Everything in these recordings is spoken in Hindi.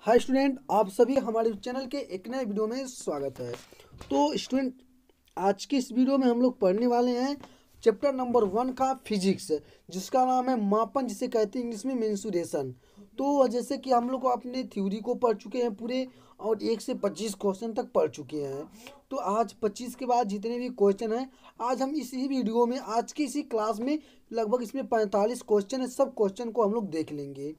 हाय स्टूडेंट, आप सभी हमारे चैनल के एक नए वीडियो में स्वागत है। तो स्टूडेंट, आज की इस वीडियो में हम लोग पढ़ने वाले हैं चैप्टर नंबर 1 का फिजिक्स, जिसका नाम है मापन, जिसे कहते हैं इंग्लिश में मेंसुरेशन। तो जैसे कि हम लोग को अपने थ्योरी को पढ़ चुके हैं पूरे, और 1 से 25 क्वेश्चन तक पढ़ चुके हैं। तो आज 25 के बाद जितने भी क्वेश्चन हैं, आज हम इसी वीडियो में, आज की इसी क्लास में लगभग इसमें 45 क्वेश्चन है। सब क्वेश्चन को हम लोग देख लेंगे।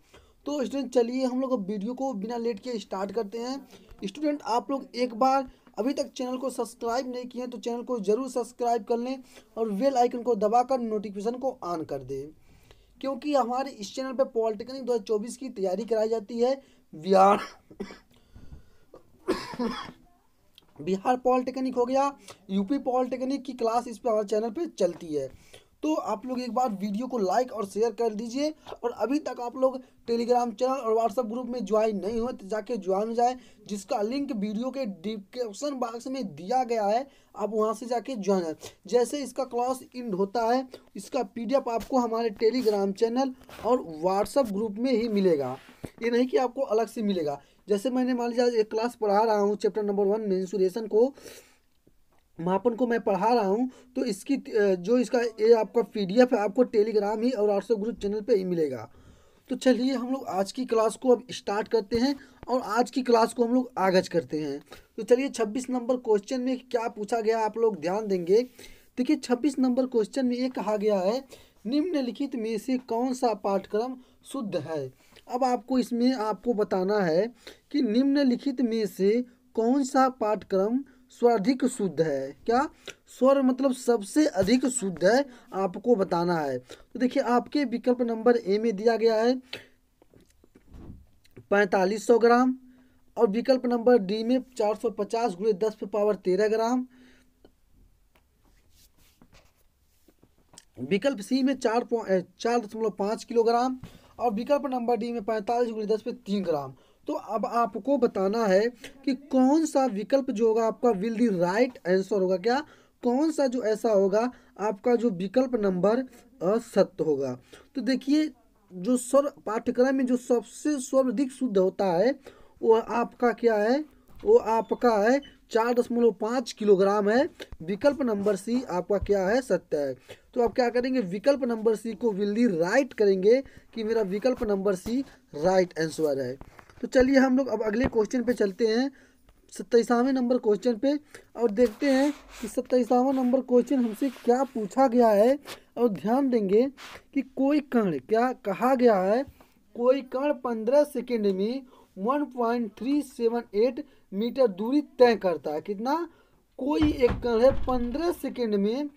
तो स्टूडेंट, चलिए हम लोग अब वीडियो को बिना लेट के स्टार्ट करते हैं। स्टूडेंट, आप लोग एक बार अभी तक चैनल को सब्सक्राइब नहीं किए हैं तो चैनल को जरूर सब्सक्राइब कर लें और बेल आइकन को दबाकर नोटिफिकेशन को ऑन कर दें, क्योंकि हमारे इस चैनल पे पॉलिटेक्निक 2024 की तैयारी कराई जाती है। बिहार बिहार पॉलिटेक्निक हो गया, यूपी पॉलिटेक्निक की क्लास इस पे हमारे चैनल पे चलती है। तो आप लोग एक बार वीडियो को लाइक और शेयर कर दीजिए, और अभी तक आप लोग टेलीग्राम चैनल और व्हाट्सएप ग्रुप में ज्वाइन नहीं हुए तो जाके ज्वाइन हो जाए, जिसका लिंक वीडियो के डिस्क्रिप्शन बॉक्स में दिया गया है। आप वहां से जाके ज्वाइन है। जैसे इसका क्लास एंड होता है, इसका पीडीएफ आपको हमारे टेलीग्राम चैनल और व्हाट्सएप ग्रुप में ही मिलेगा, ये नहीं कि आपको अलग से मिलेगा। जैसे मैंने मान लीजिए एक क्लास पढ़ा रहा हूँ, चैप्टर नंबर 1 मेंसुरेशन को, मापन को मैं पढ़ा रहा हूँ, तो इसकी जो इसका ये आपका पीडीएफ है, आपको टेलीग्राम ही और व्हाट्सएप ग्रुप चैनल पे ही मिलेगा। तो चलिए हम लोग आज की क्लास को अब स्टार्ट करते हैं, और आज की क्लास को हम लोग आगाज करते हैं। तो चलिए 26 नंबर क्वेश्चन में क्या पूछा गया आप लोग ध्यान देंगे। देखिए 26 नंबर क्वेश्चन में ये कहा गया है, निम्नलिखित में से कौन सा पाठ्यक्रम शुद्ध है। अब आपको इसमें आपको बताना है कि निम्नलिखित में से कौन सा पाठ्यक्रम सर्वाधिक शुद्ध है। क्या स्वर मतलब सबसे अधिक शुद्ध है, आपको बताना है। तो देखिए आपके विकल्प नंबर ए में दिया गया है 4500 ग्राम, और विकल्प नंबर डी में 450 गुणे 10 पे पावर 13 ग्राम, विकल्प सी में 4.5 किलोग्राम, और विकल्प नंबर डी में 45 गुणे 10 पे 3 ग्राम। तो अब आपको बताना है कि कौन सा विकल्प जो होगा आपका विल दी राइट आंसर होगा। क्या कौन सा जो ऐसा होगा आपका जो विकल्प नंबर सत्य होगा। तो देखिए जो स्वर पाठ्यक्रम में जो सबसे सर्वाधिक शुद्ध होता है वो आपका क्या है, वो आपका है 4.5 किलोग्राम है। विकल्प नंबर सी आपका क्या है, सत्य है। तो आप क्या करेंगे, विकल्प नंबर सी को विल दी राइट करेंगे कि मेरा विकल्प नंबर सी राइट आंसर है। तो चलिए हम लोग अब अगले क्वेश्चन पे चलते हैं, 27वें नंबर क्वेश्चन पे, और देखते हैं कि 27वां नंबर क्वेश्चन हमसे क्या पूछा गया है। और ध्यान देंगे कि कोई कण, क्या कहा गया है, कोई कण 15 सेकेंड में 1.378 मीटर दूरी तय करता है। कितना, कोई एक कण है 15 सेकेंड में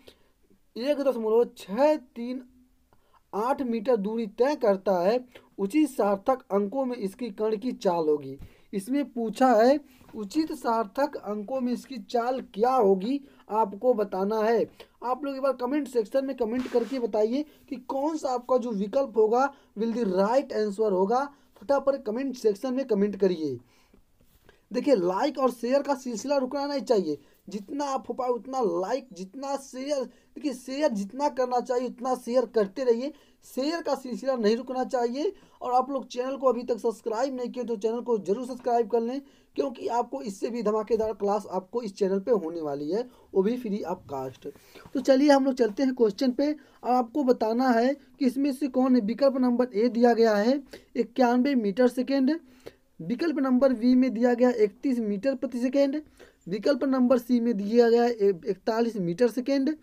1.638 मीटर दूरी तय करता है, उचित सार्थक अंकों में इसकी कण की चाल होगी। इसमें पूछा है उचित सार्थक अंकों में इसकी चाल क्या होगी, आपको बताना है। आप लोग एक बार कमेंट सेक्शन में कमेंट करके बताइए कि कौन सा आपका जो विकल्प होगा विल दी राइट आंसर होगा। फटाफट कमेंट सेक्शन में कमेंट करिए। देखिए लाइक और शेयर का सिलसिला रुकना नहीं चाहिए, जितना आप हो पाए उतना लाइक, जितना शेयर, देखिए शेयर जितना करना चाहिए उतना शेयर करते रहिए, शेयर का सिलसिला नहीं रुकना चाहिए। और आप लोग चैनल को अभी तक सब्सक्राइब नहीं किए तो चैनल को जरूर सब्सक्राइब कर लें, क्योंकि आपको इससे भी धमाकेदार क्लास आपको इस चैनल पे होने वाली है, वो भी फ्री ऑफ कास्ट। तो चलिए हम लोग चलते हैं क्वेश्चन पे, और आपको बताना है कि इसमें से कौन है। विकल्प नंबर ए दिया गया है 91 मीटर सेकेंड, विकल्प नंबर बी में दिया गया 31 मीटर प्रति सेकेंड, विकल्प नंबर सी में दिया गया 41 मीटर सेकेंड,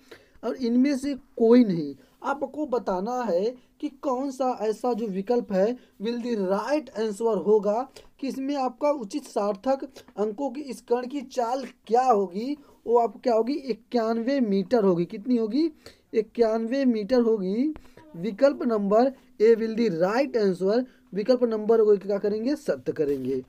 और इनमें से कोई नहीं। आपको बताना है कि कौन सा ऐसा जो विकल्प है विल दी राइट आंसर होगा, कि इसमें आपका उचित सार्थक अंकों की इस कण की चाल क्या होगी। वो आपको क्या होगी, 91 मीटर होगी। कितनी होगी, 91 मीटर होगी। विकल्प number A will the right answer, विकल्प नंबर को क्या करेंगे, सत्य करेंगे।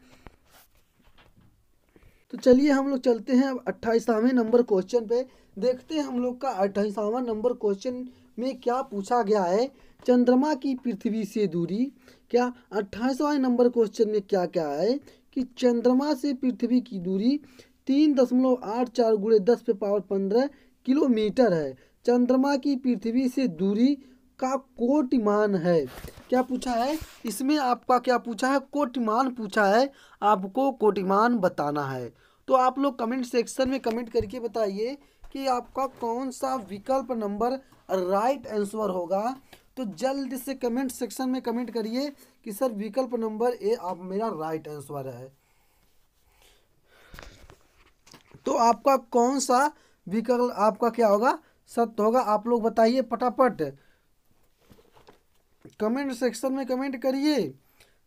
तो चलिए हम लोग चलते हैं अब 28वें नंबर क्वेश्चन पे, देखते हैं हम लोग का 28वां नंबर क्वेश्चन में क्या पूछा गया है। चंद्रमा की पृथ्वी से दूरी, क्या 28वां नंबर क्वेश्चन में क्या क्या है कि चंद्रमा से पृथ्वी की दूरी 3.84 गुणे 10 पे पावर 15 किलोमीटर है। चंद्रमा की पृथ्वी से दूरी का कोटिमान है। क्या पूछा है इसमें, आपका क्या पूछा है, कोटिमान पूछा है, आपको कोटिमान बताना है। तो आप लोग कमेंट सेक्शन में कमेंट करके बताइए कि आपका कौन सा विकल्प नंबर राइट आंसर होगा। तो जल्द से कमेंट सेक्शन में कमेंट करिए कि सर विकल्प नंबर ए आप मेरा राइट आंसर है। तो आपका कौन सा विकल्प आपका क्या होगा, सत्य होगा, आप लोग बताइए फटाफट कमेंट सेक्शन में कमेंट करिए।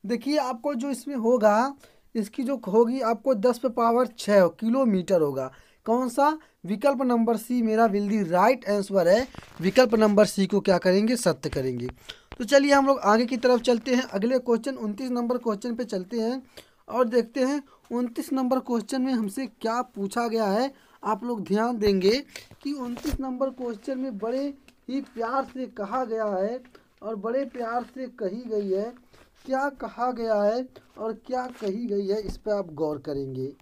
देखिए आपको जो इसमें होगा, इसकी जो होगी आपको 10⁻6 किलोमीटर होगा। कौन सा, विकल्प नंबर सी मेरा विल दी राइट आंसर है। विकल्प नंबर सी को क्या करेंगे, सत्य करेंगे। तो चलिए हम लोग आगे की तरफ चलते हैं, अगले क्वेश्चन 29 नंबर क्वेश्चन पे चलते हैं और देखते हैं 29 नंबर क्वेश्चन में हमसे क्या पूछा गया है। आप लोग ध्यान देंगे कि 29 नंबर क्वेश्चन में बड़े ही प्यार से कहा गया है और बड़े प्यार से कही गई है। क्या कहा गया है और क्या कही गई है, इस पर आप गौर करेंगे।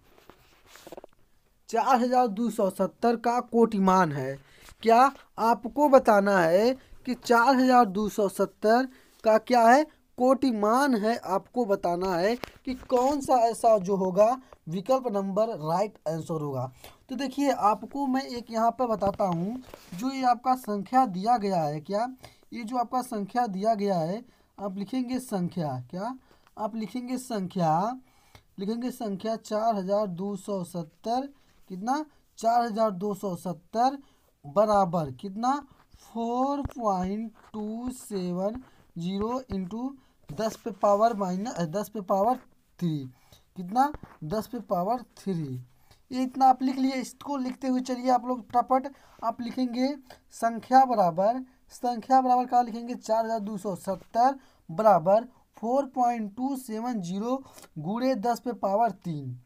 4270 का कोटिमान है। क्या आपको बताना है कि 4270 का क्या है, कोटिमान है। आपको बताना है कि कौन सा ऐसा जो होगा विकल्प नंबर राइट आंसर होगा। तो देखिए आपको मैं एक यहाँ पर बताता हूँ, जो ये आपका संख्या दिया गया है, क्या ये जो आपका संख्या दिया गया है, आप लिखेंगे संख्या, क्या आप लिखेंगे संख्या, लिखेंगे संख्या 4270 कितना, 4270 बराबर कितना 4.270 इंटू 10⁻³ कितना 10⁻3। ये इतना आप लिख लिए। इसको लिखते हुए चलिए आप लोग फटाफट आप लिखेंगे संख्या बराबर, संख्या बराबर क्या लिखेंगे 4270 बराबर 4.270 गुणे 10⁻3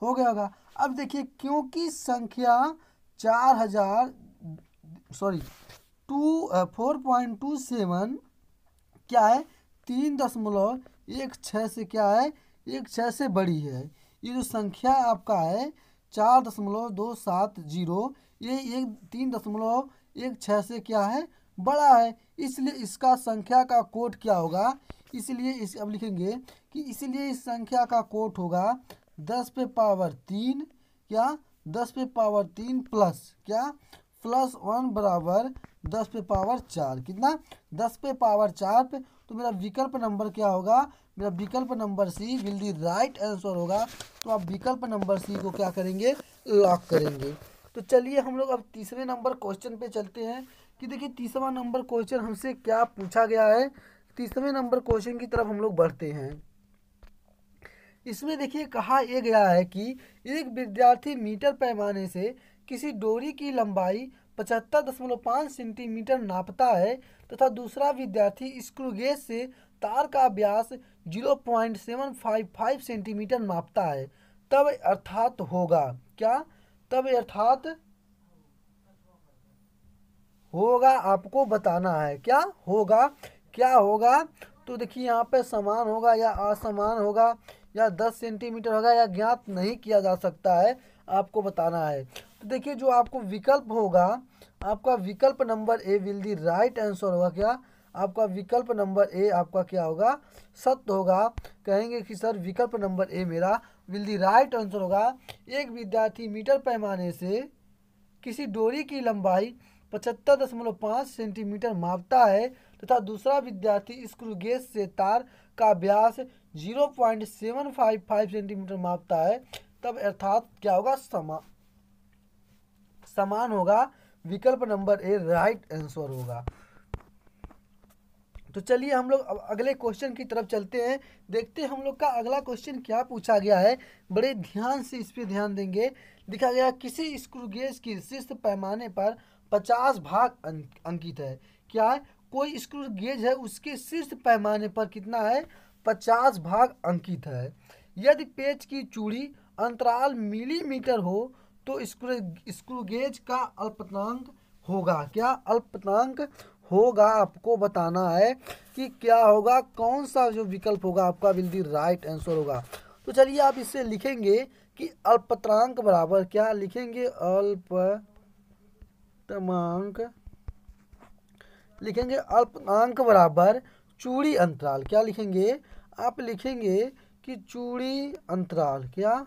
हो गया होगा। अब देखिए क्योंकि संख्या 4.27 क्या है 3.16 से क्या है 16 से बड़ी है। ये जो संख्या आपका है 4.270 ये 3.16 से क्या है बड़ा है, इसलिए इसका संख्या का कोड क्या होगा। इसलिए इस अब लिखेंगे कि इसलिए इस संख्या का कोड होगा 10⁻3 क्या 10⁻3 प्लस क्या +1 बराबर 10⁻4 कितना 10⁻4 पे। तो मेरा विकल्प नंबर क्या होगा, मेरा विकल्प number C will the right answer होगा। तो आप विकल्प नंबर सी को क्या करेंगे, लॉक करेंगे। तो चलिए हम लोग अब तीसरे नंबर क्वेश्चन पे चलते हैं कि देखिए तीसरा नंबर क्वेश्चन हमसे क्या पूछा गया है। तीसरे नंबर क्वेश्चन की तरफ हम लोग बढ़ते हैं। इसमें देखिए कहा यह गया है कि एक विद्यार्थी मीटर पैमाने से किसी डोरी की लंबाई 75.5 सेंटीमीटर नापता है तथा दूसरा विद्यार्थी स्क्रू गेज से तार का व्यास 0.755 सेंटीमीटर नापता है। तब अर्थात होगा क्या, तब अर्थात होगा आपको बताना है क्या होगा, क्या होगा। तो देखिए यहाँ पे समान होगा या असमान होगा या 10 सेंटीमीटर होगा या ज्ञात नहीं किया जा सकता है, आपको बताना है। तो देखिए जो आपको विकल्प होगा, आपका विकल्प number A will the right answer होगा। क्या आपका विकल्प नंबर ए आपका क्या होगा, सत्य होगा। कहेंगे कि सर विकल्प नंबर ए मेरा विल दी राइट आंसर होगा। एक विद्यार्थी मीटर पैमाने से किसी डोरी की लंबाई 75.5 सेंटीमीटर मापता है तथा दूसरा विद्यार्थी स्क्रू गेज से तार का व्यास 0.755 सेंटीमीटर मापता है। तब अर्थात क्या होगा, समान होगा। विकल्प नंबर ए राइट आंसर होगा। तो चलिए हम लोग अब अगले क्वेश्चन की तरफ चलते हैं, देखते हैं हम लोग का अगला क्वेश्चन क्या पूछा गया है। बड़े ध्यान से इस पे ध्यान देंगे। लिखा गया किसी स्क्रू गेज की शीर्ष पैमाने पर 50 भाग अंकित है। क्या है, कोई स्क्रू गेज है उसके शीर्ष पैमाने पर कितना है 50 भाग अंकित है। यदि पेच की चूड़ी अंतराल मिलीमीटर हो तो स्क्रू गेज का अल्पतनांक होगा। क्या अल्पतनांक होगा, आपको बताना है कि क्या होगा, कौन सा जो विकल्प होगा आपका विल दी राइट आंसर होगा। तो चलिए आप इसे लिखेंगे कि अल्पतनांक बराबर क्या लिखेंगे, अल्पतमांक लिखेंगे अल्पतमांक बराबर चूड़ी अंतराल। क्या लिखेंगे? आप लिखेंगे कि चूड़ी अंतराल क्या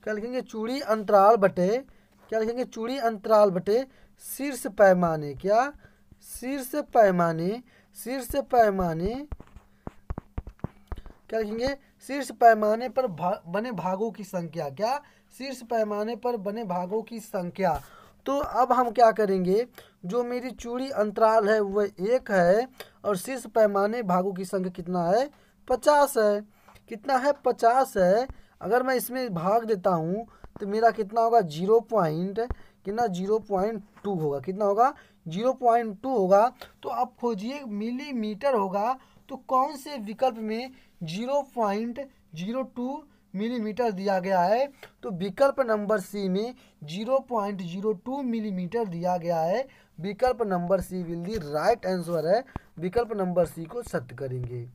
लिखेंगे? चूड़ी अंतराल बटे क्या लिखेंगे? चूड़ी अंतराल बटे शीर्ष पैमाने। क्या? शीर्ष पैमाने क्या लिखेंगे? शीर्ष पैमाने पर बने भागों की संख्या। क्या? शीर्ष पैमाने पर बने भागों की संख्या। तो अब हम क्या करेंगे? जो मेरी चूड़ी अंतराल है वह 1 है और शीर्ष पैमाने भागों की संख्या कितना है? 50 है। कितना है? 50 है। अगर मैं इसमें भाग देता हूँ तो मेरा कितना होगा? 0.2 होगा। कितना होगा? 0.2 होगा। तो आप खोजिए मिलीमीटर होगा तो कौन से विकल्प में 0.02 मिलीमीटर दिया गया है? तो विकल्प नंबर सी में 0.02 मिलीमीटर दिया गया है। विकल्प number C will the right answer है। विकल्प नंबर सी को सत्य करेंगे।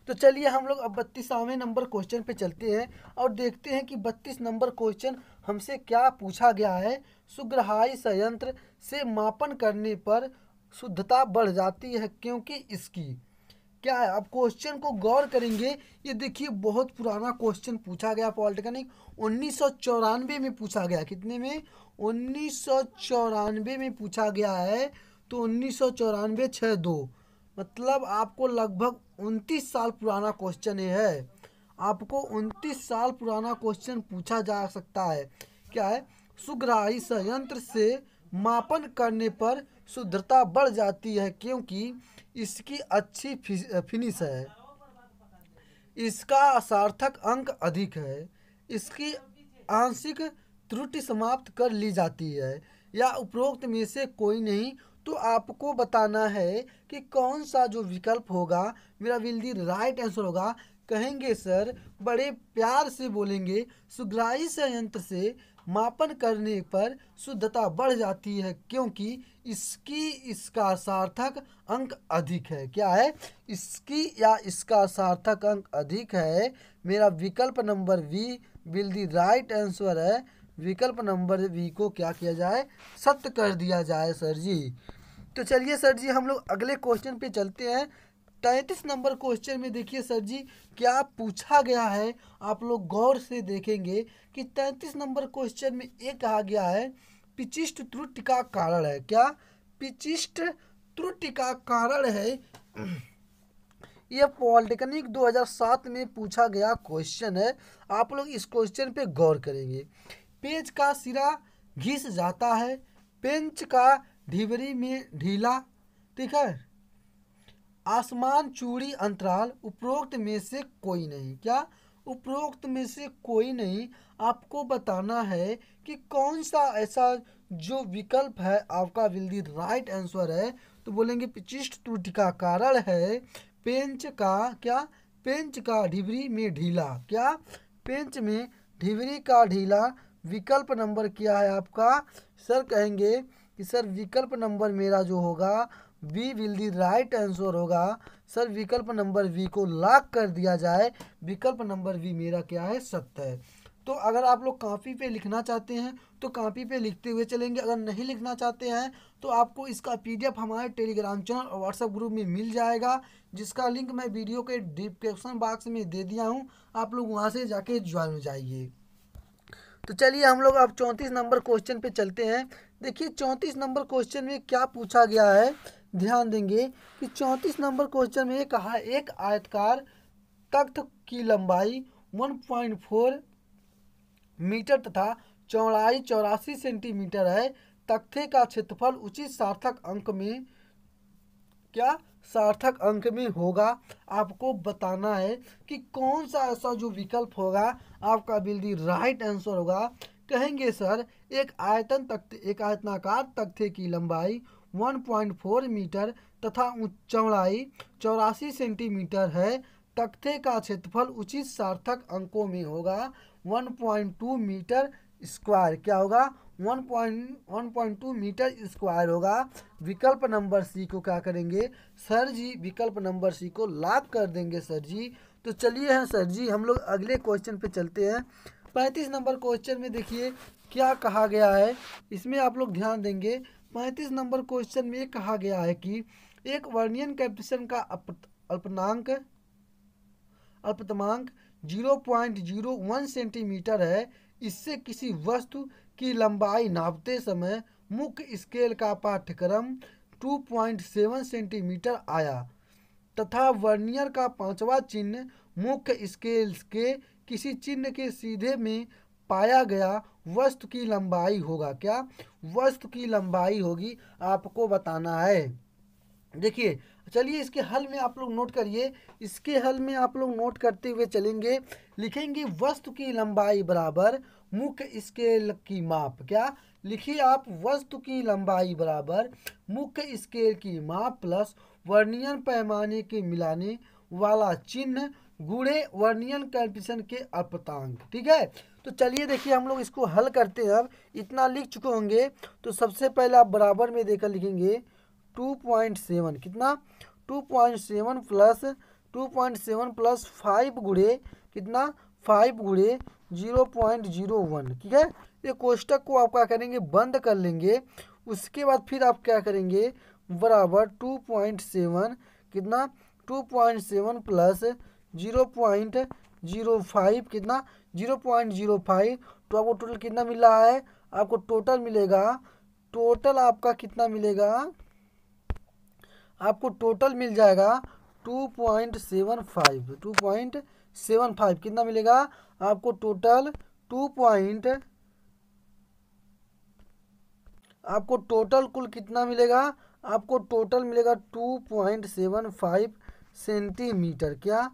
तो चलिए हम लोग अब 32वें नंबर क्वेश्चन पे चलते हैं और देखते हैं कि 32 नंबर क्वेश्चन हमसे क्या पूछा गया है। सुग्राही संयंत्र से मापन करने पर शुद्धता बढ़ जाती है क्योंकि इसकी क्या है? अब क्वेश्चन को गौर करेंगे। ये देखिए बहुत पुराना क्वेश्चन पूछा गया पॉलिटेक्निक 1994 में पूछा गया। कितने में? 1994 में पूछा गया है। तो 1994 62 मतलब आपको लगभग 29 साल पुराना क्वेश्चन है। आपको 29 साल पुराना क्वेश्चन पूछा जा सकता है। क्या है? सुग्राही संयंत्र से मापन करने पर शुद्धता बढ़ जाती है क्योंकि इसकी अच्छी फिनिश है, इसका सार्थक अंक अधिक है, इसकी आंशिक त्रुटि समाप्त कर ली जाती है या उपरोक्त में से कोई नहीं। तो आपको बताना है कि कौन सा जो विकल्प होगा मेरा विल दी राइट आंसर होगा। कहेंगे सर, बड़े प्यार से बोलेंगे, सुग्राही संयंत्र से मापन करने पर शुद्धता बढ़ जाती है क्योंकि इसका सार्थक अंक अधिक है। क्या है? इसकी या इसका सार्थक अंक अधिक है। मेरा विकल्प number B will the right answer है। विकल्प नंबर वी को क्या किया जाए? सत्य कर दिया जाए सर जी। तो चलिए सर जी हम लोग अगले क्वेश्चन पे चलते हैं। 33 नंबर क्वेश्चन में देखिए सर जी क्या पूछा गया है। आप लोग गौर से देखेंगे कि 33 नंबर क्वेश्चन में ये कहा गया है विशिष्ट त्रुटि का कारण है। क्या? विशिष्ट त्रुटि का कारण है। यह पॉलिटेक्निक 2007 में पूछा गया क्वेश्चन है। आप लोग इस क्वेश्चन पे गौर करेंगे। पेज का सिरा घिस जाता है, पेंच का ढिबरी में ढीला, ठीक है, आसमान चूड़ी अंतराल, उपरोक्त में से कोई नहीं। क्या? उपरोक्त में से कोई नहीं। आपको बताना है कि कौन सा ऐसा जो विकल्प है आपका विल दी राइट आंसर है। तो बोलेंगे विशिष्ट त्रुटि का कारण है पेंच का क्या? पेंच का ढिबरी में ढीला। क्या? पेंच में ढिबरी का ढीला। विकल्प नंबर क्या है आपका? सर कहेंगे कि सर विकल्प नंबर मेरा जो होगा B will the right answer होगा। सर विकल्प नंबर वी को लॉक कर दिया जाए। विकल्प नंबर वी मेरा क्या है? सत्य है। तो अगर आप लोग कॉपी पे लिखना चाहते हैं तो कॉपी पे लिखते हुए चलेंगे। अगर नहीं लिखना चाहते हैं तो आपको इसका पीडीएफ हमारे टेलीग्राम चैनल और व्हाट्सएप ग्रुप में मिल जाएगा, जिसका लिंक मैं वीडियो के डिस्क्रिप्शन बॉक्स में दे दिया हूँ। आप लोग वहाँ से जाके ज्वाइन हो जाइए। तो चलिए हम लोग अब 34 नंबर क्वेश्चन पे चलते हैं। देखिए 34 नंबर क्वेश्चन में क्या पूछा गया है। ध्यान देंगे कि 34 नंबर क्वेश्चन में कहा है एक आयतकार तख्त की लंबाई 1.4 मीटर तथा चौड़ाई 84 सेंटीमीटर है। तख्ते का क्षेत्रफल उचित सार्थक अंक में क्या? सार्थक अंक में होगा। आपको बताना है कि कौन सा ऐसा जो विकल्प होगा आपका विल दी राइट आंसर होगा। कहेंगे सर एक आयतनाकार तख्ते की लंबाई 1.4 मीटर तथा चौड़ाई 84 सेंटीमीटर है। तख्ते का क्षेत्रफल उचित सार्थक अंकों में होगा 1.2 मीटर स्क्वायर। क्या होगा? 1.2 मीटर स्क्वायर होगा। विकल्प नंबर सी को क्या करेंगे सर जी? विकल्प नंबर सी को लॉक कर देंगे सर जी। तो चलिए हैं सर जी हम लोग अगले क्वेश्चन पे चलते हैं। 35 नंबर क्वेश्चन में देखिए क्या कहा गया है, इसमें आप लोग ध्यान देंगे। 35 नंबर क्वेश्चन में कहा गया है कि एक वर्नियर कैपिटेशन का अल्पनांक अल्पतमांक 0.01 सेंटीमीटर है। इससे किसी वस्तु की लंबाई नापते समय मुख्य स्केल का पाठ्यक्रम 2.7 सेंटीमीटर आया तथा वर्नियर का पांचवा चिन्ह मुख्य स्केल के किसी चिन्ह के सीधे में पाया गया वस्तु की लंबाई होगा। क्या वस्तु की लंबाई होगी, आपको बताना है। देखिए, चलिए इसके हल में आप लोग नोट करिए। इसके हल में आप लोग नोट करते हुए चलेंगे। लिखेंगे वस्तु की लंबाई बराबर मुख्य स्केल की माप। क्या लिखिए आप, वस्तु की लंबाई बराबर मुख्य स्केल की माप प्लस वर्नियर पैमाने के मिलाने वाला चिन्ह गुणे वर्नियर कैपिटेशन के अल्पतांक। ठीक है, तो चलिए देखिए हम लोग इसको हल करते हैं। अब इतना लिख चुके होंगे तो सबसे पहले आप बराबर में देकर लिखेंगे 2.7 कितना 2.7 प्लस 5 गुणे कितना 5 गुणे 0.01। ठीक है, ये कोष्टक को आप क्या करेंगे, बंद कर लेंगे। उसके बाद फिर आप क्या करेंगे, बराबर 2.7 कितना 2.7 प्लस 0.05 कितना 0.05। तो आपको टोटल कितना मिल रहा है, आपको टोटल मिलेगा, टोटल आपका कितना मिलेगा, आपको टोटल मिल जाएगा 2.75 कितना मिलेगा आपको टोटल आपको टोटल कुल कितना मिलेगा, आपको टोटल मिलेगा 2.75 सेंटीमीटर। क्या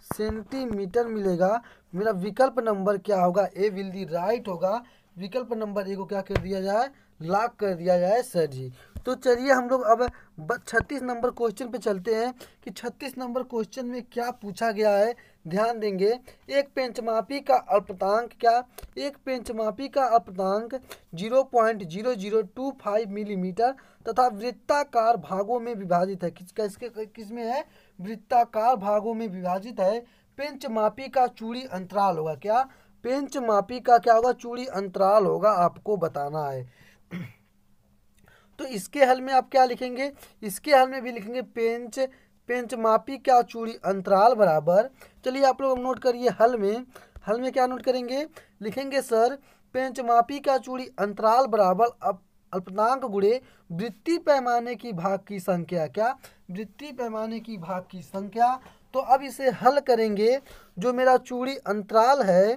सेंटीमीटर मिलेगा। मेरा विकल्प नंबर क्या होगा, ए विल दी राइट होगा। विकल्प नंबर ए को क्या कर दिया जाए, लॉक कर दिया जाए सर जी। तो चलिए हम लोग अब 36 नंबर क्वेश्चन पे चलते हैं कि 36 नंबर क्वेश्चन में क्या पूछा गया है। ध्यान देंगे, एक पेंचमापी का अल्पतांक, क्या एक पेंचमापी का अल्पतांक 0.0025 मिलीमीटर तथा वृत्ताकार भागों में विभाजित है। किस में है, वृत्ताकार भागों में विभाजित है। पेंचमापी का चूड़ी अंतराल होगा। क्या पेंचमापी का क्या होगा, चूड़ी अंतराल होगा, आपको बताना है। तो इसके हल में आप क्या लिखेंगे, इसके हल में भी लिखेंगे पेंचमापी का चूड़ी अंतराल बराबर। चलिए आप लोग नोट करिए, हल में क्या नोट करेंगे, लिखेंगे सर पेंचमापी का चूड़ी अंतराल बराबर अल्पतांक गुणे वृत्तीय पैमाने की भाग की संख्या। क्या वृत्तीय पैमाने की भाग की संख्या। तो अब इसे हल करेंगे। जो मेरा चूड़ी अंतराल है,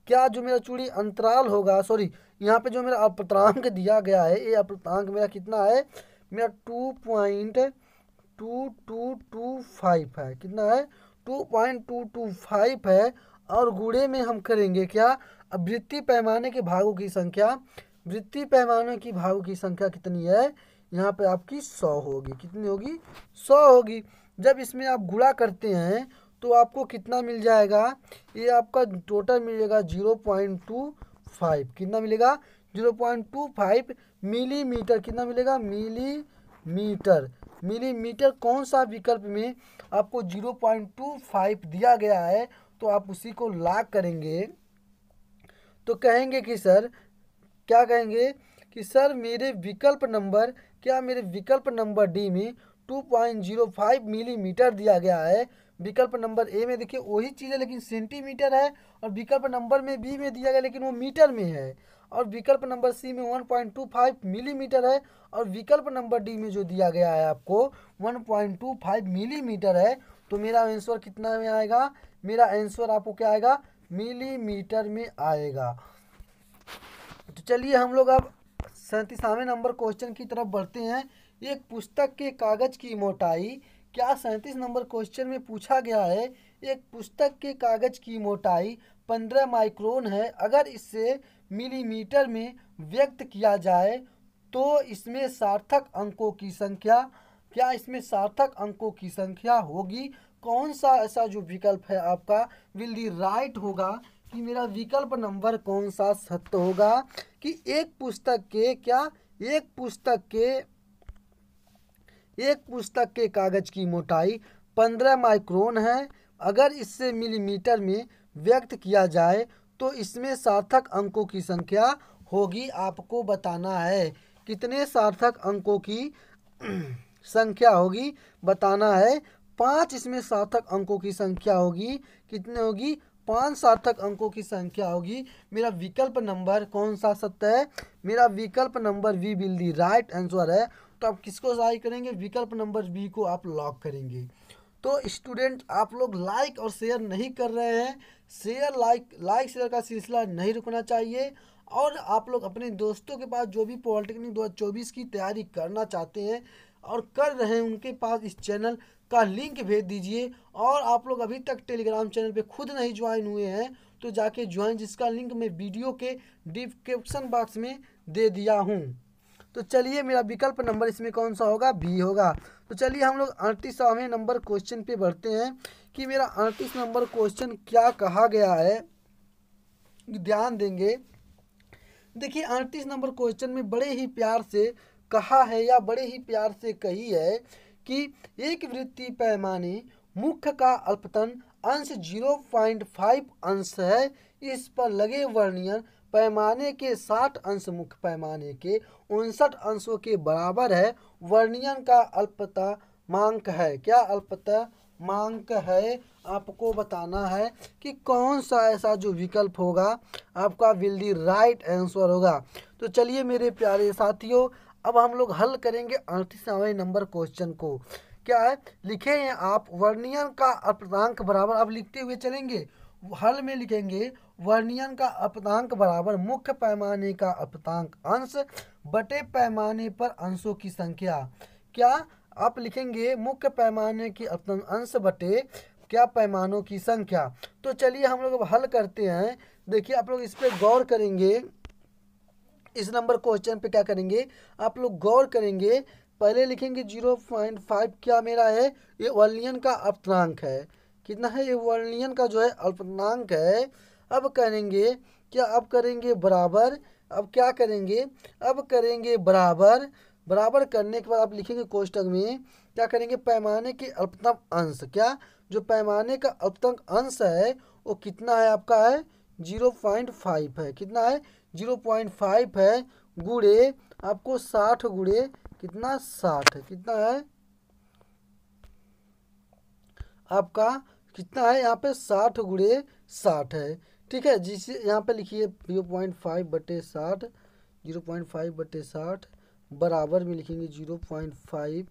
क्या जो मेरा चूड़ी अंतराल होगा, सॉरी यहाँ पे जो मेरा अल्पतांक दिया गया है, ये अल्पतांक मेरा कितना है, मेरा 2.2225 है। कितना है, 2.225 है। और गुणे में हम करेंगे क्या, अब वृत्तीय पैमाने के भागों की संख्या, वृत्तीय पैमाने की भागों की संख्या कितनी है, यहाँ पे आपकी 100 होगी। कितनी होगी, 100 होगी। जब इसमें आप गुणा करते हैं तो आपको कितना मिल जाएगा, ये आपका टोटल मिलेगा 0.25। कितना मिलेगा, 0.25 मिलीमीटर। कितना मिलेगा, मिलीमीटर कौन सा विकल्प में आपको 0.25 दिया गया है, तो आप उसी को लॉक करेंगे। तो कहेंगे कि सर, क्या कहेंगे कि सर मेरे विकल्प नंबर, क्या मेरे विकल्प नंबर डी में 2.05 मिलीमीटर दिया गया है। विकल्प नंबर ए में देखिए वही चीज़ है लेकिन सेंटीमीटर है, और विकल्प नंबर में बी में दिया गया लेकिन वो मीटर में है, और विकल्प नंबर सी में 1.25 मिलीमीटर है, और विकल्प नंबर डी में जो दिया गया है आपको 1.25 मिलीमीटर है। तो मेरा आंसर कितना में आएगा, मेरा आंसर आपको क्या आएगा, मिलीमीटर में आएगा। तो चलिए हम लोग अब 37वें नंबर क्वेश्चन की तरफ बढ़ते हैं। एक पुस्तक के कागज की मोटाई, क्या 37 नंबर क्वेश्चन में पूछा गया है, एक पुस्तक के कागज की मोटाई 15 माइक्रोन है। अगर इसे मिलीमीटर में व्यक्त किया जाए तो इसमें सार्थक अंकों की संख्या, क्या इसमें सार्थक अंकों की संख्या होगी। कौन सा ऐसा जो विकल्प है आपका विल दी राइट होगा, कि मेरा विकल्प नंबर कौन सा सत्य होगा, कि एक पुस्तक के, क्या एक पुस्तक के कागज की मोटाई 15 माइक्रोन है। अगर इससे मिलीमीटर में व्यक्त किया जाए तो इसमें सार्थक अंकों की संख्या होगी आपको बताना है। कितने सार्थक अंकों की संख्या होगी बताना है। 5 इसमें सार्थक अंकों की संख्या होगी। कितने होगी? 5 सार्थक अंकों की संख्या होगी। मेरा विकल्प नंबर कौन सा सत्य है? मेरा विकल्प number B will the right answer है। तो आप किसको सही करेंगे? विकल्प नंबर बी को आप लॉक करेंगे। तो स्टूडेंट आप लोग लाइक और शेयर नहीं कर रहे हैं। शेयर लाइक शेयर का सिलसिला नहीं रुकना चाहिए। और आप लोग अपने दोस्तों के पास जो भी पॉलिटेक्निक 2024 की तैयारी करना चाहते हैं और कर रहे हैं उनके पास इस चैनल का लिंक भेज दीजिए। और आप लोग अभी तक टेलीग्राम चैनल पे खुद नहीं ज्वाइन हुए हैं तो जाके ज्वाइन, जिसका लिंक मैं वीडियो के डिस्क्रिप्शन बॉक्स में दे दिया हूँ। तो चलिए मेरा विकल्प नंबर इसमें कौन सा होगा? बी होगा। तो चलिए हम लोग 38वें नंबर क्वेश्चन पे बढ़ते हैं कि मेरा 38 नंबर क्वेश्चन क्या कहा गया है, ध्यान देंगे। देखिए 38 नंबर क्वेश्चन में बड़े ही प्यार से कहा है या बड़े ही प्यार से कही है कि एक वृत्तीय पैमाने मुख्य का अल्पतन अंश 0.5 अंश है। इस पर लगे वर्नियर पैमाने के 60 अंश मुख्य पैमाने के 59 अंशों के बराबर है। वर्नियर का अल्पतमांक है। क्या अल्पतमांक है? आपको बताना है कि कौन सा ऐसा जो विकल्प होगा आपका विल दी राइट आंसर होगा। तो चलिए मेरे प्यारे साथियों, अब हम लोग हल करेंगे 38वें नंबर क्वेश्चन को। क्या है? लिखे हैं आप वर्नियर का अल्पतमांक बराबर, अब लिखते हुए चलेंगे। हल में लिखेंगे वर्नियर का अल्पतमांक बराबर मुख्य पैमाने का अल्पतमांक अंश बटे पैमाने पर अंशों की संख्या। क्या आप लिखेंगे? मुख्य पैमाने की अल्पतमांक अंश बटे क्या? पैमानों की संख्या। तो चलिए हम लोग अब हल करते हैं। देखिए आप लोग इस पर गौर करेंगे। इस नंबर क्वेश्चन पे क्या करेंगे आप लोग? गौर करेंगे। पहले लिखेंगे 0.5 क्या मेरा है? ये वर्नियर का अल्पतमांक है। कितना है? ये वर्नियर का जो है अल्पतमांक है। अब करेंगे क्या? अब करेंगे बराबर। अब क्या करेंगे? अब करेंगे बराबर। बराबर करने के बाद आप लिखेंगे कोष्टक में क्या करेंगे? पैमाने के अल्पतम अंश। क्या? जो पैमाने का अल्पतम अंश है वो कितना है? आपका है 0.5 है। कितना है? 0.5 है। गुणे आपको 60 गुणे कितना? 60 है। कितना है आपका? कितना है यहाँ पे? 60 गुणे 60 है। ठीक है, जिसे यहाँ पे लिखिए 0.5 बटे 60, 0.5 बटे 60 बराबर में लिखेंगे 0.5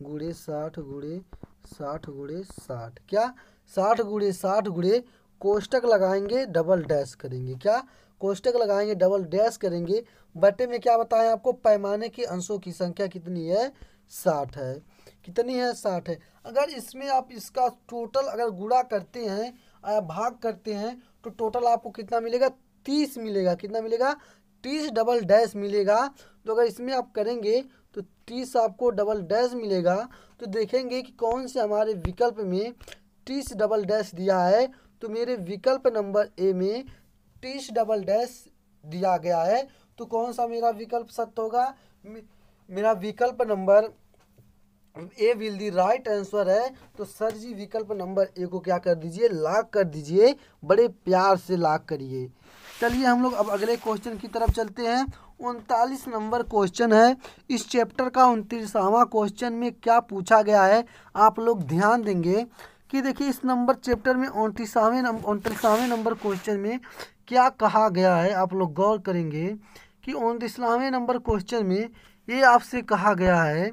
गुणे 60 गुणे 60 गुणे 60। क्या? 60 गुणे 60 गुणे कोष्टक लगाएंगे, डबल डैश करेंगे। क्या? कोष्टक लगाएंगे, डबल डैश करेंगे। बटे में क्या बताएं आपको? पैमाने के अंशों की संख्या कितनी है? 60 है। कितनी है? 60 है। अगर इसमें आप इसका टोटल अगर गुणा करते हैं, भाग करते हैं, तो टोटल आपको कितना मिलेगा? 30 मिलेगा। कितना मिलेगा? 30 डबल डैश मिलेगा। तो अगर इसमें आप करेंगे तो 30 आपको डबल डैश मिलेगा। तो देखेंगे कि कौन से हमारे विकल्प में 30 डबल डैश दिया है। तो मेरे विकल्प नंबर ए में 30 डबल डैश दिया गया है। तो कौन सा मेरा विकल्प सत्य होगा? मेरा विकल्प number A will the right answer है। तो सर जी विकल्प नंबर ए को क्या कर दीजिए? लॉक कर दीजिए। बड़े प्यार से लॉक करिए। चलिए हम लोग अब अगले क्वेश्चन की तरफ चलते हैं। 39 नंबर क्वेश्चन है। इस चैप्टर का 29वां क्वेश्चन में क्या पूछा गया है आप लोग ध्यान देंगे कि देखिए इस नंबर चैप्टर में 29वें नंबर क्वेश्चन में क्या कहा गया है। आप लोग गौर करेंगे कि 29वें नंबर क्वेश्चन में ये आपसे कहा गया है।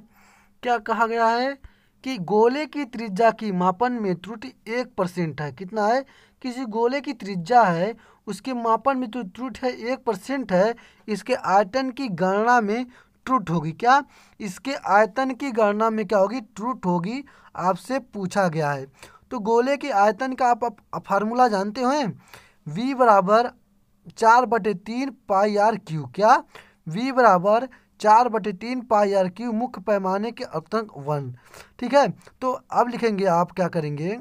क्या कहा गया है? कि गोले की त्रिज्या की मापन में त्रुटि 1% है। कितना है? किसी गोले की त्रिज्या है उसके मापन में तो त्रुटि है 1% है। इसके आयतन की गणना में त्रुटि होगी। क्या? इसके आयतन की गणना में क्या होगी? त्रुटि होगी। आपसे पूछा गया है। तो गोले के आयतन का आप फार्मूला जानते हैं। v बराबर 4/3 पाई आर क्यू। क्या? v बराबर 4/3 पाई आर क्यू मुख्य पैमाने के अल्पतमांक 1। ठीक है, तो अब लिखेंगे आप क्या करेंगे?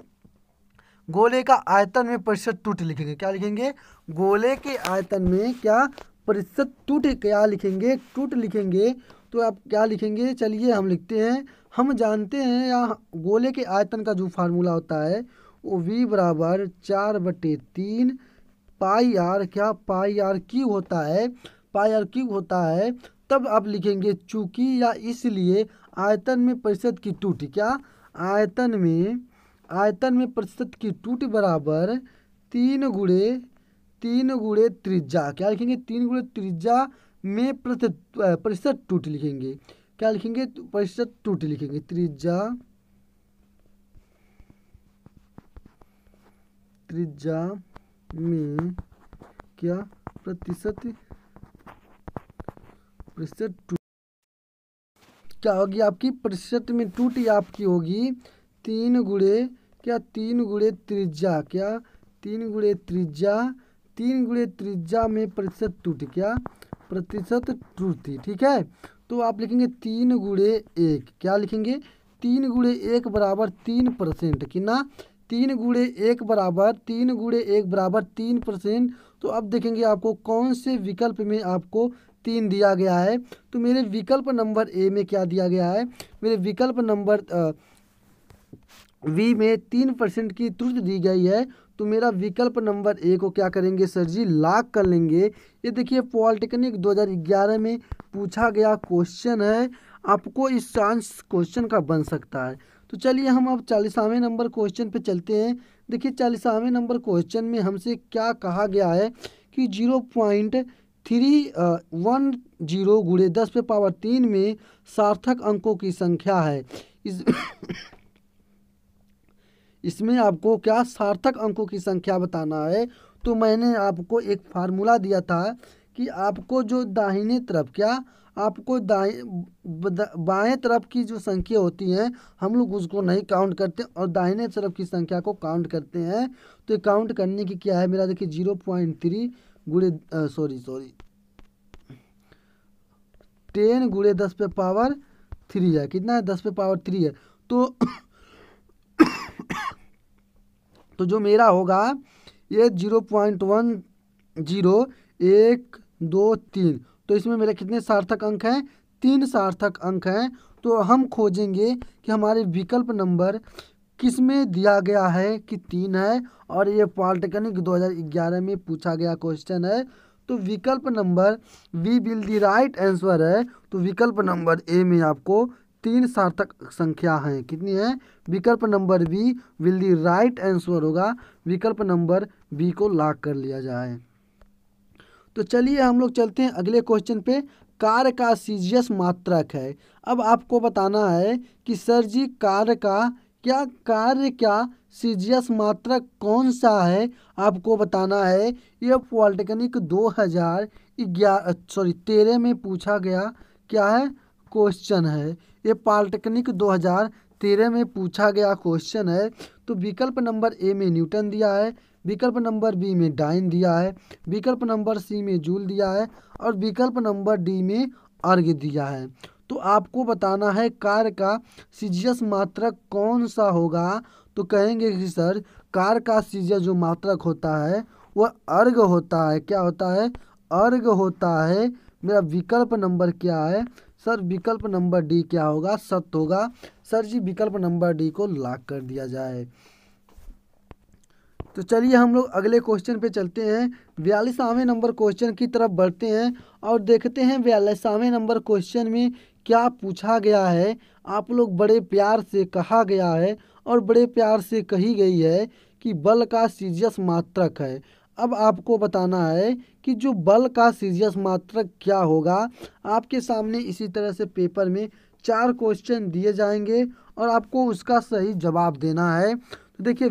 गोले का आयतन में प्रतिशत त्रुटि लिखेंगे। क्या लिखेंगे? गोले के आयतन में क्या प्रतिशत त्रुटि? क्या लिखेंगे? त्रुटि लिखेंगे। तो आप क्या लिखेंगे? चलिए हम लिखते हैं। हम जानते हैं या गोले के आयतन का जो फार्मूला होता है वो v बराबर 4/3 पाई आर। क्या? पाई आर क्यू होता है। पाई आर क्यूब होता है तब आप लिखेंगे चूंकि या इसलिए आयतन में प्रतिशत की त्रुटि। क्या? आयतन में प्रतिशत की त्रुटि बराबर 3 गुणे त्रिज्या। क्या लिखेंगे? 3 गुणे त्रिज्या में प्रतिशत त्रुटि लिखेंगे। क्या लिखेंगे? प्रतिशत त्रुटि लिखेंगे। त्रिज्या में क्या प्रतिशत त्रुटि क्या होगी आपकी? प्रतिशत में त्रुटि आपकी होगी 3 गुणे त्रिज्या। क्या? 3 गुणे त्रिज्या में प्रतिशत त्रुटि। क्या? प्रतिशत त्रुटि। ठीक है, तो आप लिखेंगे 3 गुणे 1। क्या लिखेंगे? 3 गुणे 1 बराबर 3%। कितना? 3 गुणे 1 बराबर 3%। तो अब देखेंगे आपको कौन से विकल्प में आपको 3 दिया गया है। तो मेरे विकल्प नंबर ए में क्या दिया गया है? मेरे विकल्प नंबर वी में 3% की त्रुटि दी गई है। तो मेरा विकल्प नंबर ए को क्या करेंगे सर जी? लॉक कर लेंगे। ये देखिए पॉलिटेक्निक 2011 में पूछा गया क्वेश्चन है, आपको इस चांस क्वेश्चन का बन सकता है। तो चलिए हम अब 40वें नंबर क्वेश्चन पे चलते हैं। देखिए 40वें नंबर क्वेश्चन में हमसे क्या कहा गया है कि 0.310 गुणे 10⁻³ में सार्थक अंकों की संख्या है। इसमें आपको क्या सार्थक अंकों की संख्या बताना है। तो मैंने आपको एक फार्मूला दिया था कि आपको जो दाहिने तरफ क्या आपको बाएं तरफ की जो संख्या होती हैं हम लोग उसको नहीं काउंट करते और दाहिने तरफ की संख्या को काउंट करते हैं। तो ये काउंट करने की क्या है मेरा? देखिए 0.3 गुणे 10 गुणे 10⁻³ है। कितना है? 10⁻³ है। तो जो मेरा होगा ये 0.10 1 2 3। तो इसमें मेरे कितने सार्थक अंक हैं? 3 सार्थक अंक हैं। तो हम खोजेंगे कि हमारे विकल्प नंबर किस में दिया गया है कि 3 है, और ये पॉलिटेक्निक 2011 में पूछा गया क्वेश्चन है। तो विकल्प number B will the right answer है। तो विकल्प नंबर ए में आपको 3 सार्थक संख्या हैं। कितनी है? विकल्प number B will the right answer होगा। विकल्प नंबर बी को लॉक कर लिया जाए। तो चलिए हम लोग चलते हैं अगले क्वेश्चन पे। कार्य का सीजीएस मात्रक है। अब आपको बताना है कि सर जी कार्य क्या सीजीएस मात्रक कौन सा है, आपको बताना है। ये पॉलिटेक्निक 2013 में पूछा गया क्या है क्वेश्चन है। ये पॉलिटेक्निक 2013 में पूछा गया क्वेश्चन है। तो विकल्प नंबर ए में न्यूटन दिया है, विकल्प नंबर बी में डाइन दिया है, विकल्प नंबर सी में जूल दिया है और विकल्प नंबर डी में अर्ग दिया है। तो आपको बताना है कार्य का सीजीएस मात्रक कौन सा होगा। तो कहेंगे कि सर कार्य का सीजीएस जो मात्रक होता है वह अर्ग होता है। क्या होता है? अर्ग होता है। मेरा विकल्प नंबर क्या है सर? विकल्प नंबर डी क्या होगा? सत्य होगा। सर जी विकल्प नंबर डी को लॉक कर दिया जाए। तो चलिए हम लोग अगले क्वेश्चन पे चलते हैं। 42वें नंबर क्वेश्चन की तरफ बढ़ते हैं और देखते हैं 42वें नंबर क्वेश्चन में क्या पूछा गया है। आप लोग बड़े प्यार से कहा गया है और बड़े प्यार से कही गई है कि बल का सीजीएस मात्रक है। अब आपको बताना है कि जो बल का सीजीएस मात्रक क्या होगा। आपके सामने इसी तरह से पेपर में 4 क्वेश्चन दिए जाएंगे और आपको उसका सही जवाब देना है। तो देखिए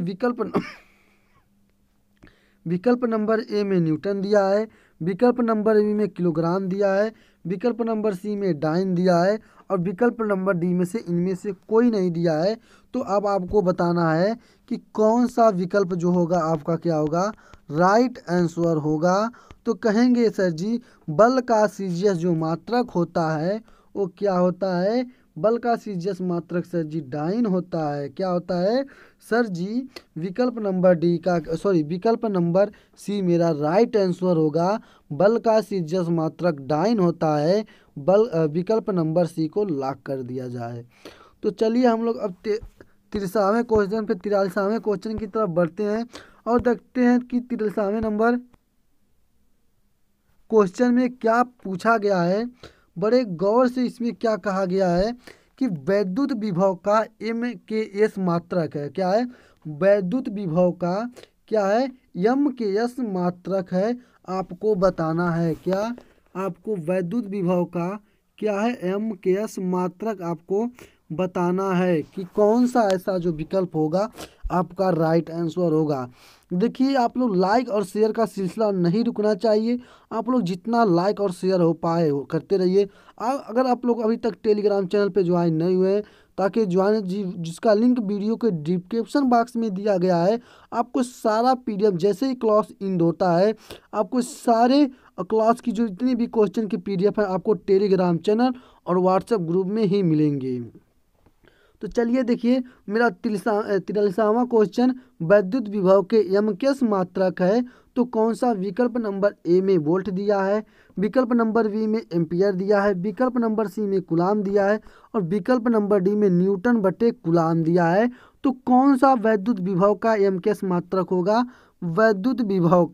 विकल्प नंबर ए में न्यूटन दिया है, विकल्प नंबर बी में किलोग्राम दिया है, विकल्प नंबर सी में डाइन दिया है और विकल्प नंबर डी में से इनमें से कोई नहीं दिया है। तो अब आपको बताना है कि कौन सा विकल्प जो होगा आपका क्या होगा? राइट आंसर होगा। तो कहेंगे सर जी बल का सीजीएस जो मात्रक होता है वो क्या होता है? बल का सीजीएस मात्रक सर जी डाइन होता है। क्या होता है सर जी? विकल्प नंबर सी मेरा राइट आंसर होगा। बल का सीजीएस मात्रक डाइन होता है। विकल्प नंबर सी को लॉक कर दिया जाए। तो चलिए हम लोग अब 43वें क्वेश्चन पे 43वें क्वेश्चन की तरफ बढ़ते हैं और देखते हैं कि 43वें नंबर क्वेश्चन में क्या पूछा गया है, बड़े गौर से इसमें क्या कहा गया है कि वैद्युत विभव का MKS मात्रक है। क्या है? वैद्युत विभव का क्या है? MKS मात्रक है, आपको बताना है। क्या? आपको वैद्युत विभव का क्या है? MKS मात्रक आपको बताना है कि कौन सा ऐसा जो विकल्प होगा आपका राइट आंसर होगा। देखिए, आप लोग लाइक और शेयर का सिलसिला नहीं रुकना चाहिए। आप लोग जितना लाइक और शेयर हो पाए हो करते रहिए। अगर आप लोग अभी तक टेलीग्राम चैनल पे ज्वाइन नहीं हुए हैं, ताकि ज्वाइन जिसका लिंक वीडियो के डिस्क्रिप्शन बॉक्स में दिया गया है, आपको सारा PDF जैसे ही क्लास इंड होता है, आपको सारे क्लास की जो जितनी भी क्वेश्चन की PDF है आपको टेलीग्राम चैनल और व्हाट्सएप ग्रुप में ही मिलेंगे। तो चलिए देखिए, मेरा 43वां क्वेश्चन वैद्युत विभव के MKS मात्रक है, तो कौन सा? विकल्प नंबर A में वोल्ट दिया है, विकल्प नंबर B में एम्पियर दिया है, विकल्प नंबर C में कूलाम दिया है और विकल्प नंबर D में न्यूटन बटे कूलाम दिया है। तो कौन सा वैद्युत विभव का MKS मात्रक होगा? वैद्युत विभव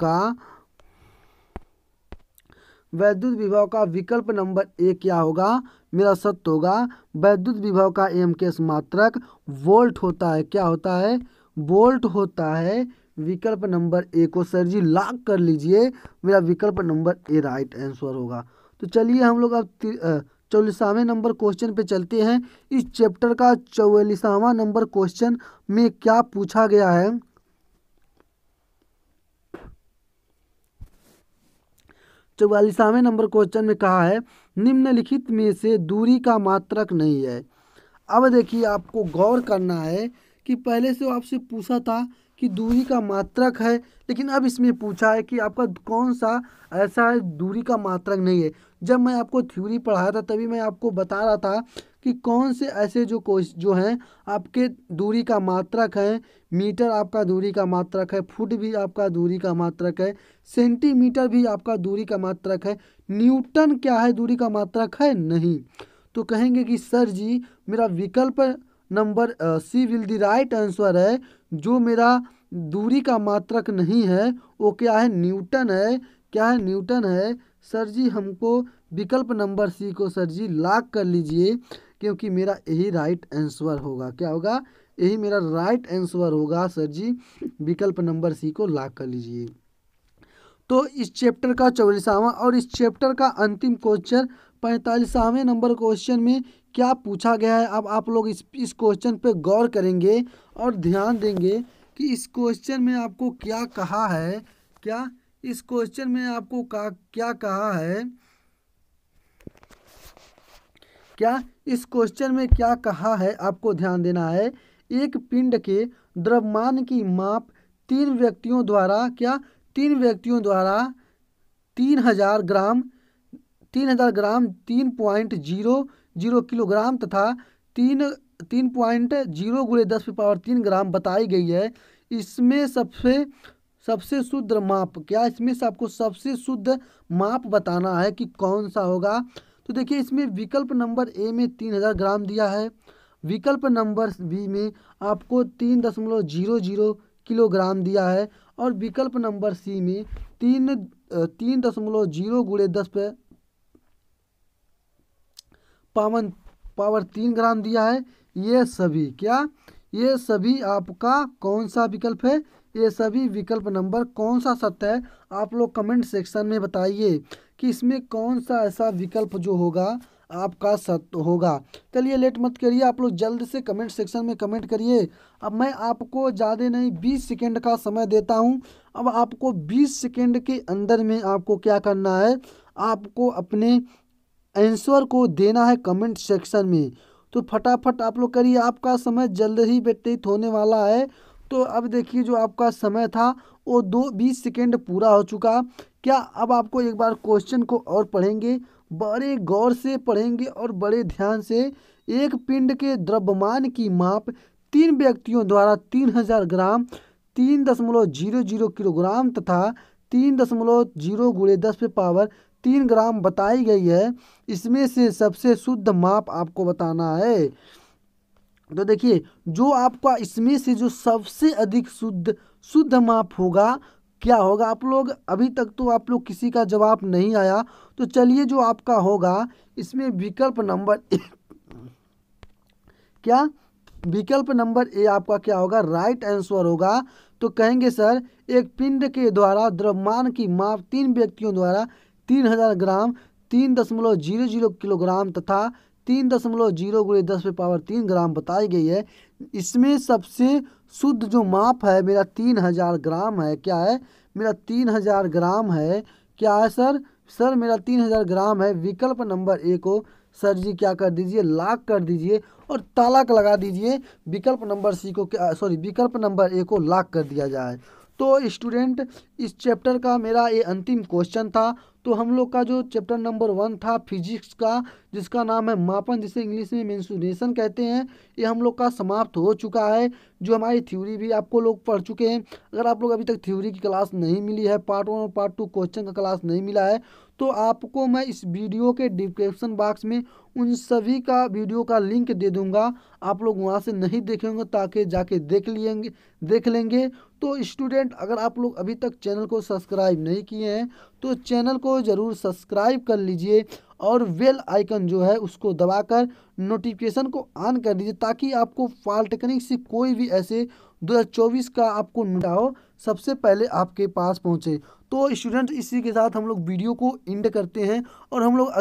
का विकल्प नंबर A क्या होगा? मेरा सत्य होगा। वैद्युत विभव का MKS मात्रक वोल्ट होता है। क्या होता है? वोल्ट होता है। विकल्प नंबर A को सर जी लॉक कर लीजिए, मेरा विकल्प नंबर A राइट आंसर होगा। तो चलिए हम लोग अब 44वें नंबर क्वेश्चन पे चलते हैं। इस चैप्टर का 44वां नंबर क्वेश्चन में क्या पूछा गया है? 44वें नंबर क्वेश्चन में कहा है निम्नलिखित में से दूरी का मात्रक नहीं है। अब देखिए, आपको गौर करना है कि पहले से आपसे पूछा था कि दूरी का मात्रक है, लेकिन अब इसमें पूछा है कि आपका कौन सा ऐसा है दूरी का मात्रक नहीं है। जब मैं आपको थ्योरी पढ़ाया था तभी मैं आपको बता रहा था कि कौन से ऐसे जो हैं आपके दूरी का मात्रक है। मीटर आपका दूरी का मात्रक है, फुट भी आपका दूरी का मात्रक है, सेंटीमीटर भी आपका दूरी का मात्रक है। न्यूटन क्या है? दूरी का मात्रक है नहीं। तो कहेंगे कि सर जी मेरा विकल्प number C will the right answer है। जो मेरा दूरी का मात्रक नहीं है वो क्या है? न्यूटन है। क्या है? न्यूटन है। सर जी हमको विकल्प नंबर C को सर जी लॉक कर लीजिए, क्योंकि मेरा यही राइट आंसर होगा। क्या होगा? यही मेरा राइट आंसर होगा। सर जी विकल्प नंबर C को लॉक कर लीजिए। तो इस चैप्टर का 44वां और इस चैप्टर का अंतिम क्वेश्चन 45वें नंबर क्वेश्चन में क्या पूछा गया है। अब आप लोग इस क्वेश्चन पे गौर करेंगे और ध्यान देंगे कि इस क्वेश्चन में आपको क्या कहा है। क्या इस क्वेश्चन में आपको क्या कहा है? क्या इस क्वेश्चन में क्या कहा है आपको ध्यान देना है। एक पिंड के द्रव्यमान की माप 3 व्यक्तियों द्वारा 3000 ग्राम 3.00 किलोग्राम तथा 3.0 गुणे 10⁻³ ग्राम बताई गई है। इसमें सबसे शुद्ध माप क्या? इसमें से आपको सबसे शुद्ध माप बताना है कि कौन सा होगा। तो देखिए, इसमें विकल्प नंबर A में 3000 ग्राम दिया है, विकल्प नंबर B में आपको 3.00 किलोग्राम दिया है और विकल्प नंबर C में 3.0 गुणे 10⁻³ ग्राम दिया है। ये सभी आपका कौन सा विकल्प है? ये सभी विकल्प नंबर कौन सा सत्य है? आप लोग कमेंट सेक्शन में बताइए कि इसमें कौन सा ऐसा विकल्प जो होगा आपका सत्य होगा। चलिए लेट मत करिए, आप लोग जल्द से कमेंट सेक्शन में कमेंट करिए। अब मैं आपको ज़्यादा नहीं 20 सेकेंड का समय देता हूँ। अब आपको 20 सेकेंड के अंदर में आपको क्या करना है? आपको अपने आंसर को देना है कमेंट सेक्शन में। तो फटाफट आप लोग करिए, आपका समय जल्द ही व्यतीत होने वाला है। तो अब देखिए, जो आपका समय था वो 20 सेकेंड पूरा हो चुका। क्या अब आपको एक बार क्वेश्चन को और पढ़ेंगे, बड़े गौर से पढ़ेंगे और बड़े ध्यान से। एक पिंड के द्रव्यमान की माप 3 व्यक्तियों द्वारा 3000 ग्राम 3.00 किलोग्राम तथा 3.0 गुणे 10⁻³ ग्राम बताई गई है। इसमें से सबसे शुद्ध माप आपको बताना है। तो देखिए, जो आपका इसमें से जो सबसे अधिक शुद्ध माप होगा क्या होगा। आप लोग अभी तक तो आप लोग किसी का जवाब नहीं आया, तो चलिए जो आपका होगा इसमें विकल्प नंबर क्या, विकल्प नंबर ए आपका क्या होगा, राइट आंसर होगा। तो कहेंगे सर एक पिंड के द्वारा द्रव्यमान की माप 3 व्यक्तियों द्वारा 3000 ग्राम, 3.00 किलोग्राम तथा 3.0 × 10⁻³ ग्राम बताई गई है। इसमें सबसे शुद्ध जो माप है मेरा 3000 ग्राम है। क्या है मेरा 3000 ग्राम है। क्या है सर, सर मेरा 3000 ग्राम है। विकल्प नंबर ए को सर जी क्या कर दीजिए, लॉक कर दीजिए और ताला लगा दीजिए। विकल्प नंबर सी को क्या, सॉरी विकल्प नंबर ए को लॉक कर दिया जाए। तो स्टूडेंट इस चैप्टर का मेरा ये अंतिम क्वेश्चन था। तो हम लोग का जो चैप्टर नंबर 1 था फिजिक्स का, जिसका नाम है मापन, जिसे इंग्लिश में मेंसुरेशन कहते हैं, ये हम लोग का समाप्त हो चुका है। जो हमारी थ्योरी भी आपको लोग पढ़ चुके हैं। अगर आप लोग अभी तक थ्योरी की क्लास नहीं मिली है, पार्ट 1 और पार्ट 2 क्वेश्चन का क्लास नहीं मिला है, तो आपको मैं इस वीडियो के डिस्क्रिप्शन बॉक्स में उन सभी का वीडियो का लिंक दे दूंगा। आप लोग वहां से नहीं देखेंगे ताकि जाके देख लेंगे। तो स्टूडेंट अगर आप लोग अभी तक चैनल को सब्सक्राइब नहीं किए हैं तो चैनल को ज़रूर सब्सक्राइब कर लीजिए और बेल आइकन जो है उसको दबाकर नोटिफिकेशन को ऑन कर दीजिए, ताकि आपको पॉलिटेक्निक से कोई भी ऐसे 2024 का आपको नोटिफिकेशन हो सबसे पहले आपके पास पहुंचे। तो स्टूडेंट इसी के साथ हम लोग वीडियो को एंड करते हैं और हम लोग